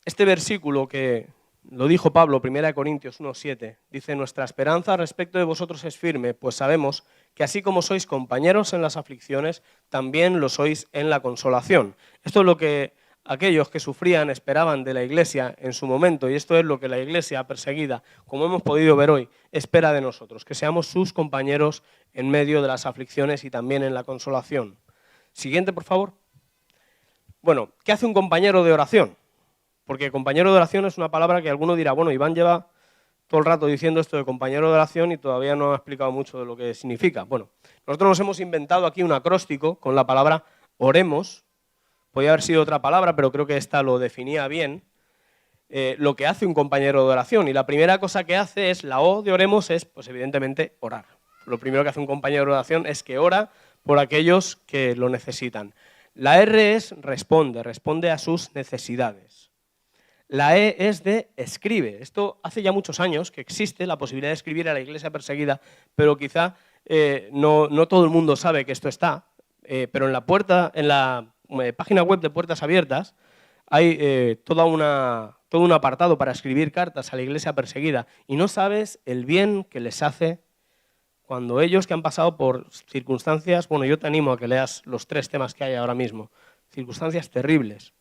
Este versículo que lo dijo Pablo, 1 Corintios 1:7, dice: nuestra esperanza respecto de vosotros es firme, pues sabemos que así como sois compañeros en las aflicciones, también lo sois en la consolación. Esto es lo que aquellos que sufrían esperaban de la Iglesia en su momento, y esto es lo que la Iglesia perseguida, como hemos podido ver hoy, espera de nosotros, que seamos sus compañeros en medio de las aflicciones y también en la consolación. Siguiente, por favor. Bueno, ¿qué hace un compañero de oración? Porque compañero de oración es una palabra que alguno dirá: bueno, Iván lleva todo el rato diciendo esto de compañero de oración y todavía no ha explicado mucho de lo que significa. Bueno, nosotros nos hemos inventado aquí un acróstico con la palabra oremos. Podría haber sido otra palabra, pero creo que esta lo definía bien, lo que hace un compañero de oración. Y la primera cosa que hace es, la O de oremos es, pues evidentemente, orar. Lo primero que hace un compañero de oración es que ora por aquellos que lo necesitan. La R es responde a sus necesidades. La E es de escribe. Esto hace ya muchos años que existe la posibilidad de escribir a la Iglesia perseguida, pero quizá no todo el mundo sabe que esto está. Pero en la página web de Puertas Abiertas hay todo un apartado para escribir cartas a la Iglesia perseguida, y no sabes el bien que les hace cuando ellos, que han pasado por circunstancias, bueno, yo te animo a que leas los 3 temas que hay ahora mismo, circunstancias terribles,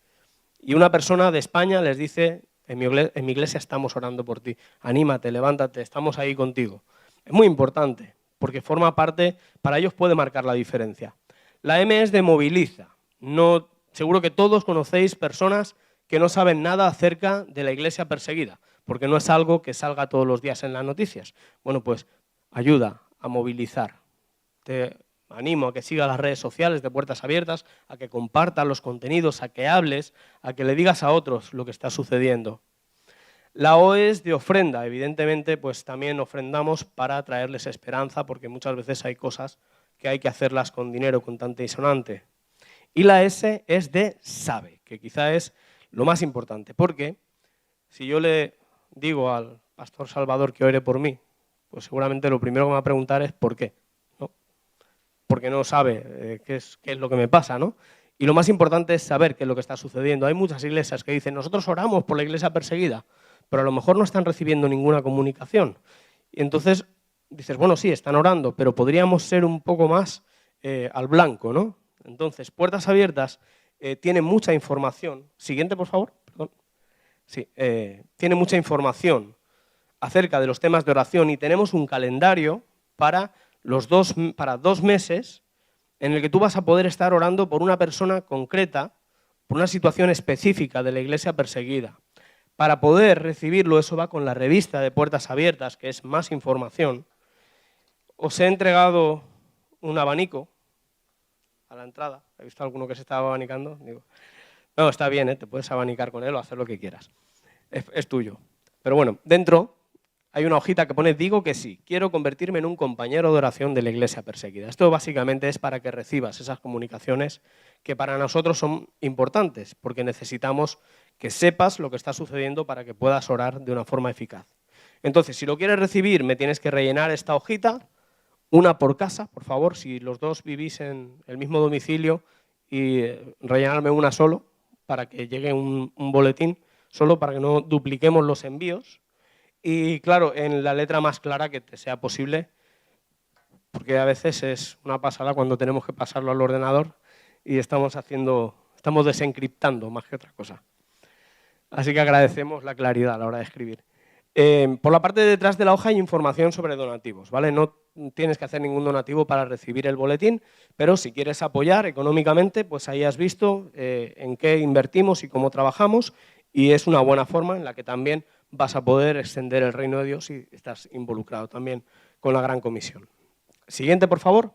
y una persona de España les dice: en mi iglesia estamos orando por ti, anímate, levántate, estamos ahí contigo. Es muy importante, porque forma parte, para ellos puede marcar la diferencia. La M es de moviliza. No, seguro que todos conocéis personas que no saben nada acerca de la Iglesia perseguida, porque no es algo que salga todos los días en las noticias. Bueno, pues ayuda a movilizar. Te animo a que sigas las redes sociales de Puertas Abiertas, a que compartas los contenidos, a que hables, a que le digas a otros lo que está sucediendo. La O es de ofrenda. Evidentemente, pues también ofrendamos para traerles esperanza, porque muchas veces hay cosas que hay que hacerlas con dinero contante y sonante. Y la S es de sabe, que quizá es lo más importante, porque si yo le digo al pastor Salvador que ore por mí, pues seguramente lo primero que me va a preguntar es ¿por qué? ¿No? Porque no sabe qué es lo que me pasa, ¿no? Y lo más importante es saber qué es lo que está sucediendo. Hay muchas iglesias que dicen, nosotros oramos por la iglesia perseguida, pero a lo mejor no están recibiendo ninguna comunicación. Y entonces dices, bueno, sí, están orando, pero podríamos ser un poco más al blanco, ¿no? Entonces, Puertas Abiertas tiene mucha información. Siguiente, por favor. Perdón. Sí, tiene mucha información acerca de los temas de oración y tenemos un calendario para 2 meses en el que tú vas a poder estar orando por una persona concreta, por una situación específica de la iglesia perseguida. Para poder recibirlo, eso va con la revista de Puertas Abiertas, que es más información. Os he entregado un abanico a la entrada. ¿He visto alguno que se estaba abanicando? Digo, no, está bien, te puedes abanicar con él o hacer lo que quieras. Es tuyo. Pero bueno, dentro hay una hojita que pone, digo que sí, quiero convertirme en un compañero de oración de la iglesia perseguida. Esto básicamente es para que recibas esas comunicaciones que para nosotros son importantes, porque necesitamos que sepas lo que está sucediendo para que puedas orar de una forma eficaz. Entonces, si lo quieres recibir, me tienes que rellenar esta hojita, una por casa, por favor, si los dos vivís en el mismo domicilio, y rellenarme una solo, para que llegue un boletín, solo para que no dupliquemos los envíos. Y claro, en la letra más clara que te sea posible, porque a veces es una pasada cuando tenemos que pasarlo al ordenador y estamos desencriptando más que otra cosa. Así que agradecemos la claridad a la hora de escribir. Por la parte de detrás de la hoja hay información sobre donativos, ¿vale? No tienes que hacer ningún donativo para recibir el boletín, pero si quieres apoyar económicamente, pues ahí has visto en qué invertimos y cómo trabajamos, y es una buena forma en la que también vas a poder extender el reino de Dios y estás involucrado también con la Gran Comisión. Siguiente, por favor.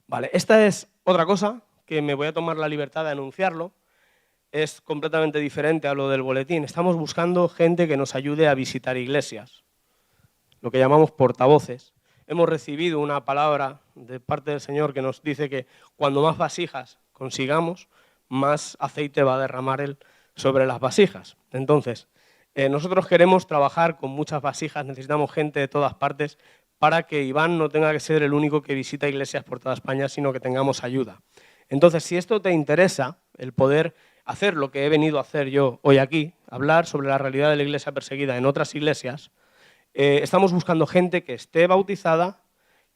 Vale, esta es otra cosa que me voy a tomar la libertad de anunciarlo. Es completamente diferente a lo del boletín. Estamos buscando gente que nos ayude a visitar iglesias, lo que llamamos portavoces. Hemos recibido una palabra de parte del Señor que nos dice que cuando más vasijas consigamos, más aceite va a derramar Él sobre las vasijas. Entonces, nosotros queremos trabajar con muchas vasijas, necesitamos gente de todas partes para que Iván no tenga que ser el único que visita iglesias por toda España, sino que tengamos ayuda. Entonces, si esto te interesa, el poder hacer lo que he venido a hacer yo hoy aquí, hablar sobre la realidad de la iglesia perseguida en otras iglesias, estamos buscando gente que esté bautizada,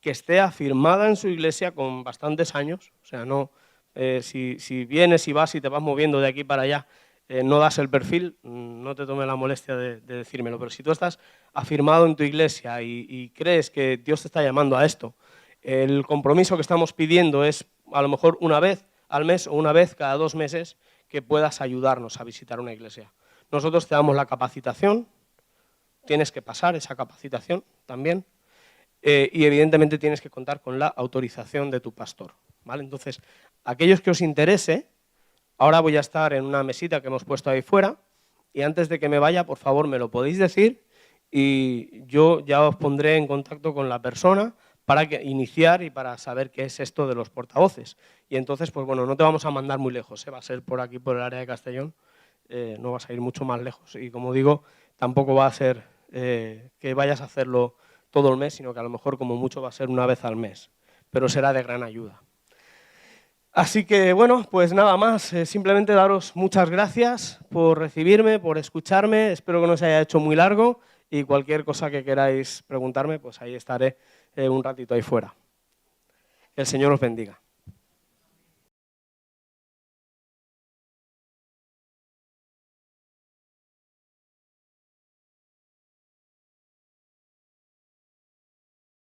que esté afirmada en su iglesia con bastantes años, o sea, no, si vienes y vas y te vas moviendo de aquí para allá, no das el perfil, no te tome la molestia de decírmelo, pero si tú estás afirmado en tu iglesia y crees que Dios te está llamando a esto, el compromiso que estamos pidiendo es a lo mejor una vez al mes o una vez cada 2 meses que puedas ayudarnos a visitar una iglesia. Nosotros te damos la capacitación, tienes que pasar esa capacitación también, y evidentemente tienes que contar con la autorización de tu pastor, ¿vale? Entonces, aquellos que os interese, ahora voy a estar en una mesita que hemos puesto ahí fuera y antes de que me vaya, por favor, me lo podéis decir y yo ya os pondré en contacto con la persona para iniciar y para saber qué es esto de los portavoces. Y entonces, pues bueno, no te vamos a mandar muy lejos, va a ser por aquí, por el área de Castellón, no vas a ir mucho más lejos. Y como digo, tampoco va a ser que vayas a hacerlo todo el mes, sino que a lo mejor como mucho va a ser una vez al mes, pero será de gran ayuda. Así que, bueno, pues nada más, simplemente daros muchas gracias por recibirme, por escucharme, espero que no se haya hecho muy largo y cualquier cosa que queráis preguntarme, pues ahí estaré un ratito ahí fuera. Que el Señor os bendiga.